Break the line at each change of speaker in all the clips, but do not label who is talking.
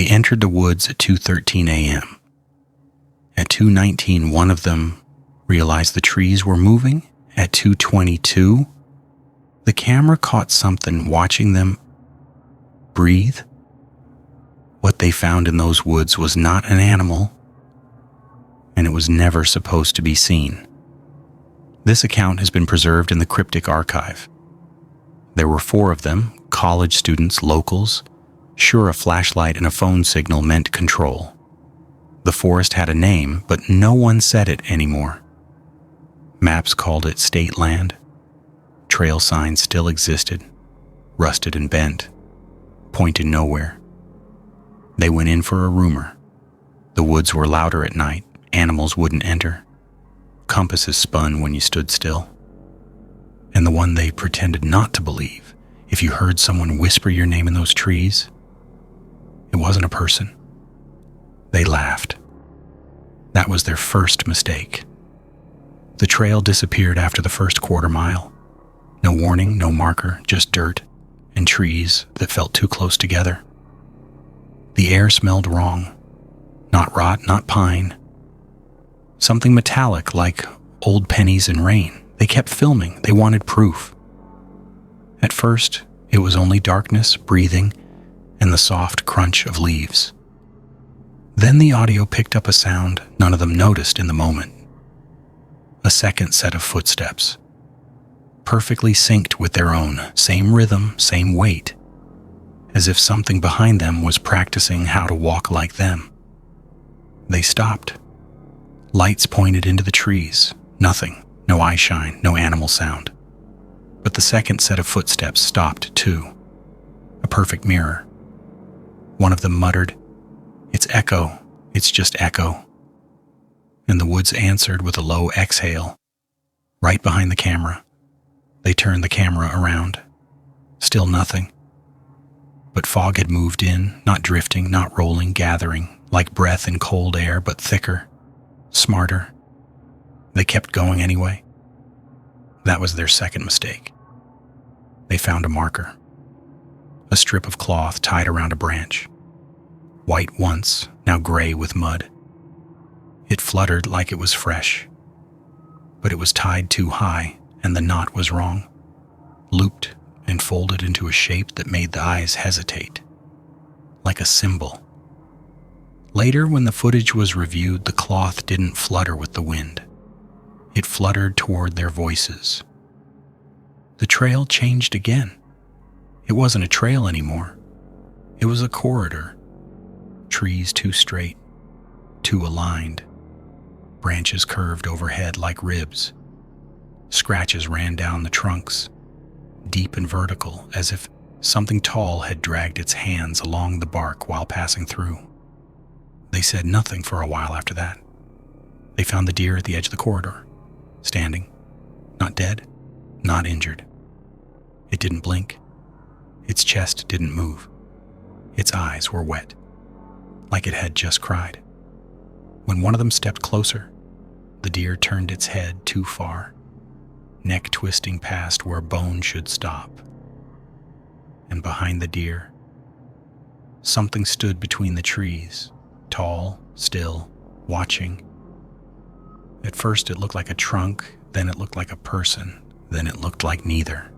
They entered the woods at 2:13 a.m. At 2:19, one of them realized the trees were moving. At 2:22, the camera caught something watching them breathe. What they found in those woods was not an animal, and it was never supposed to be seen. This account has been preserved in the Cryptic Archive. There were 4 of them, college students, locals, sure a flashlight and a phone signal meant control. The forest had a name, but no one said it anymore. Maps called it state land. Trail signs still existed, rusted and bent, pointed nowhere. They went in for a rumor. The woods were louder at night, animals wouldn't enter. Compasses spun when you stood still. And the one they pretended not to believe, if you heard someone whisper your name in those trees, it wasn't a person. They laughed. That was their first mistake. The trail disappeared after the first quarter mile. No warning, no marker, just dirt and trees that felt too close together. The air smelled wrong. Not rot, not pine. Something metallic like old pennies and rain. They kept filming. They wanted proof. At first, it was only darkness, breathing, and the soft crunch of leaves. Then the audio picked up a sound none of them noticed in the moment. A second set of footsteps, perfectly synced with their own, same rhythm, same weight, as if something behind them was practicing how to walk like them. They stopped. Lights pointed into the trees. Nothing, no eye shine, no animal sound. But the second set of footsteps stopped too. A perfect mirror. One of them muttered, "It's echo, it's just echo." And the woods answered with a low exhale, right behind the camera. They turned the camera around. Still nothing. But fog had moved in, not drifting, not rolling, gathering, like breath in cold air, but thicker, smarter. They kept going anyway. That was their second mistake. They found a marker. A strip of cloth tied around a branch. White once, now gray with mud. It fluttered like it was fresh. But it was tied too high, and the knot was wrong. Looped and folded into a shape that made the eyes hesitate. Like a symbol. Later, when the footage was reviewed, the cloth didn't flutter with the wind. It fluttered toward their voices. The trail changed again. It wasn't a trail anymore. It was a corridor. Trees too straight, too aligned. Branches curved overhead like ribs. Scratches ran down the trunks, deep and vertical, as if something tall had dragged its hands along the bark while passing through. They said nothing for a while after that. They found the deer at the edge of the corridor, standing, not dead, not injured. It didn't blink. Its chest didn't move. Its eyes were wet, like it had just cried. When one of them stepped closer, the deer turned its head too far, neck twisting past where bone should stop. And behind the deer, something stood between the trees, tall, still, watching. At first it looked like a trunk, then it looked like a person, then it looked like neither.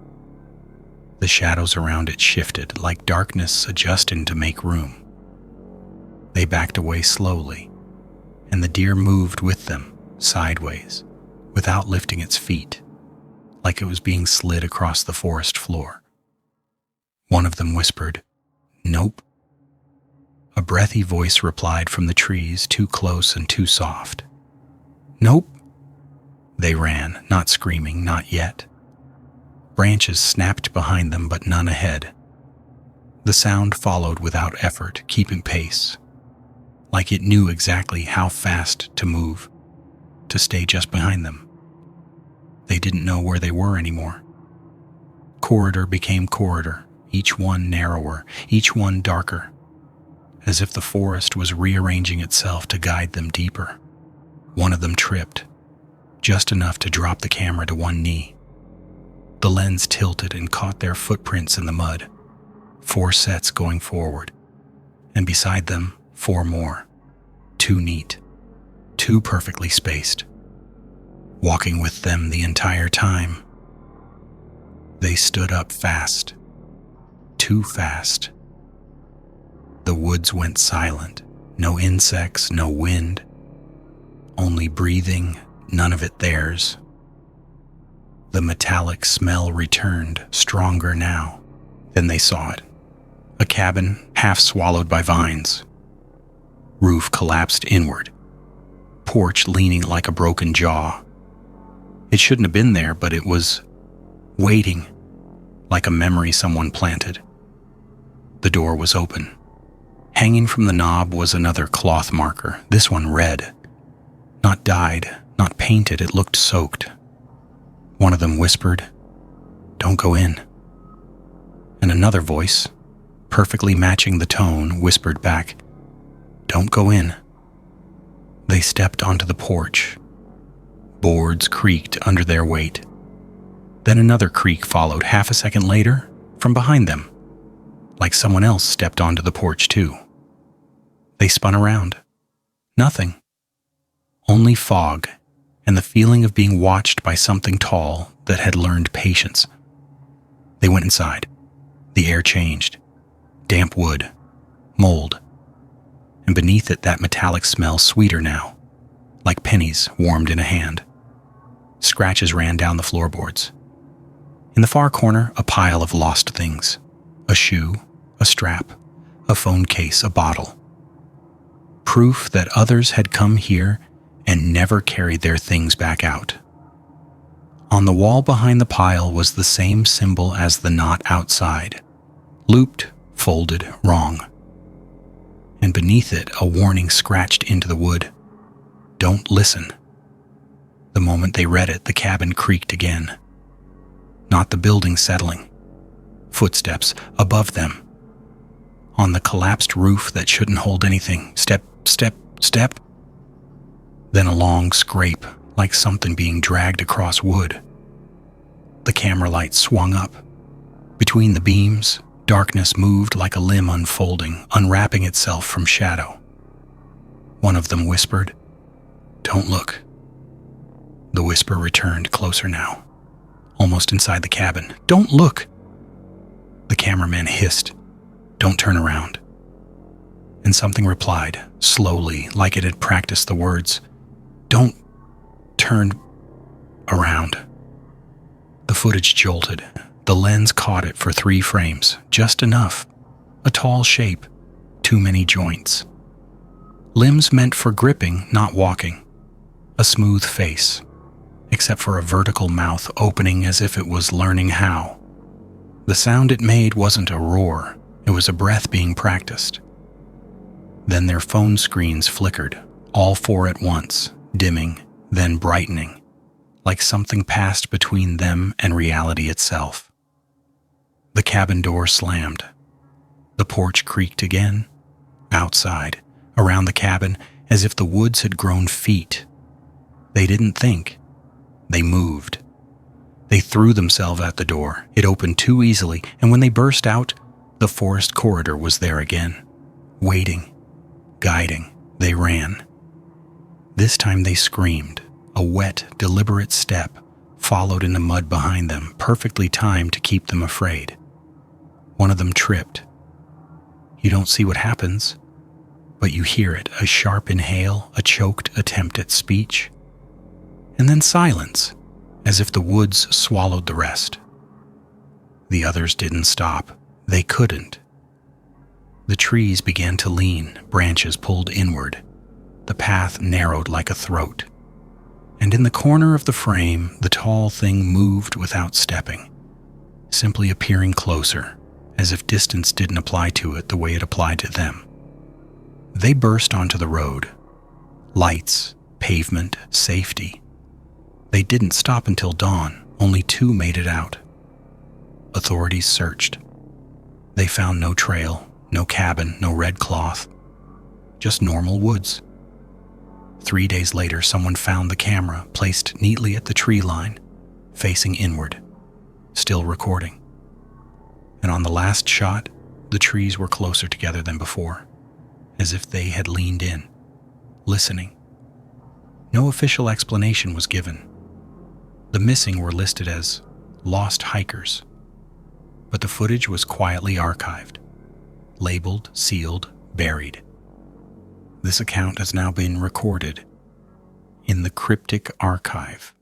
The shadows around it shifted, like darkness adjusting to make room. They backed away slowly, and the deer moved with them, sideways, without lifting its feet, like it was being slid across the forest floor. One of them whispered, "Nope." A breathy voice replied from the trees, too close and too soft. "Nope." They ran, not screaming, not yet. Branches snapped behind them, but none ahead. The sound followed without effort, keeping pace, like it knew exactly how fast to move, to stay just behind them. They didn't know where they were anymore. Corridor became corridor, each one narrower, each one darker, as if the forest was rearranging itself to guide them deeper. One of them tripped, just enough to drop the camera to one knee. The lens tilted and caught their footprints in the mud, 4 sets going forward, and beside them, 4 more. 2 neat, 2 perfectly spaced. Walking with them the entire time. They stood up fast. Too fast. The woods went silent. No insects, no wind. Only breathing, none of it theirs. The metallic smell returned, stronger now. Then they saw it. A cabin half swallowed by vines. Roof collapsed inward. Porch leaning like a broken jaw. It shouldn't have been there, but it was waiting, like a memory someone planted. The door was open. Hanging from the knob was another cloth marker, this one red. Not dyed, not painted, it looked soaked. One of them whispered, "Don't go in." And another voice, perfectly matching the tone, whispered back, "Don't go in." They stepped onto the porch. Boards creaked under their weight. Then another creak followed half a second later from behind them, like someone else stepped onto the porch too. They spun around. Nothing. Only fog and the feeling of being watched by something tall that had learned patience. They went inside. The air changed. Damp wood. Mold. And beneath it that metallic smell, sweeter now, like pennies warmed in a hand. Scratches ran down the floorboards. In the far corner, a pile of lost things. A shoe, a strap, a phone case, a bottle. Proof that others had come here and never carried their things back out. On the wall behind the pile was the same symbol as the knot outside. Looped, folded, wrong. And beneath it, a warning scratched into the wood. Don't listen. The moment they read it, the cabin creaked again. Not the building settling. Footsteps above them. On the collapsed roof that shouldn't hold anything. Step, step, step. Then a long scrape, like something being dragged across wood. The camera light swung up. Between the beams, darkness moved like a limb unfolding, unwrapping itself from shadow. One of them whispered, "Don't look." The whisper returned closer now, almost inside the cabin. "Don't look!" The cameraman hissed, "Don't turn around." And something replied, slowly, like it had practiced the words, "Don't turn around." The footage jolted. The lens caught it for 3 frames, just enough. A tall shape, too many joints. Limbs meant for gripping, not walking. A smooth face, except for a vertical mouth opening as if it was learning how. The sound it made wasn't a roar, it was a breath being practiced. Then their phone screens flickered, all 4 at once, dimming, then brightening, like something passed between them and reality itself. The cabin door slammed. The porch creaked again. Outside, around the cabin, as if the woods had grown feet. They didn't think. They moved. They threw themselves at the door. It opened too easily, and when they burst out, the forest corridor was there again. Waiting. Guiding. They ran. This time they screamed. A wet, deliberate step followed in the mud behind them, perfectly timed to keep them afraid. One of them tripped. You don't see what happens, but you hear it, a sharp inhale, a choked attempt at speech, and then silence, as if the woods swallowed the rest. The others didn't stop. They couldn't. The trees began to lean, branches pulled inward. The path narrowed like a throat. And in the corner of the frame, the tall thing moved without stepping, simply appearing closer, as if distance didn't apply to it the way it applied to them. They burst onto the road. Lights, pavement, safety. They didn't stop until dawn. Only 2 made it out. Authorities searched. They found no trail, no cabin, no red cloth. Just normal woods. 3 days later, someone found the camera placed neatly at the tree line, facing inward, still recording. And on the last shot, the trees were closer together than before. as if they had leaned in, listening. No official explanation was given. The missing were listed as lost hikers, but the footage was quietly archived, labeled, sealed, buried. This account has now been recorded in the Cryptic Archive,